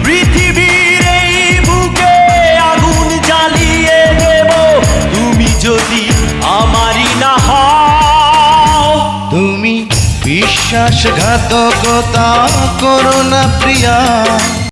পৃথিবীর এই বুকে আগুন জ্বালিয়ে দেব তুমি যদি আমারই না হও। তুমি বিশ্বাসঘাতকতা করো না প্রিয়া,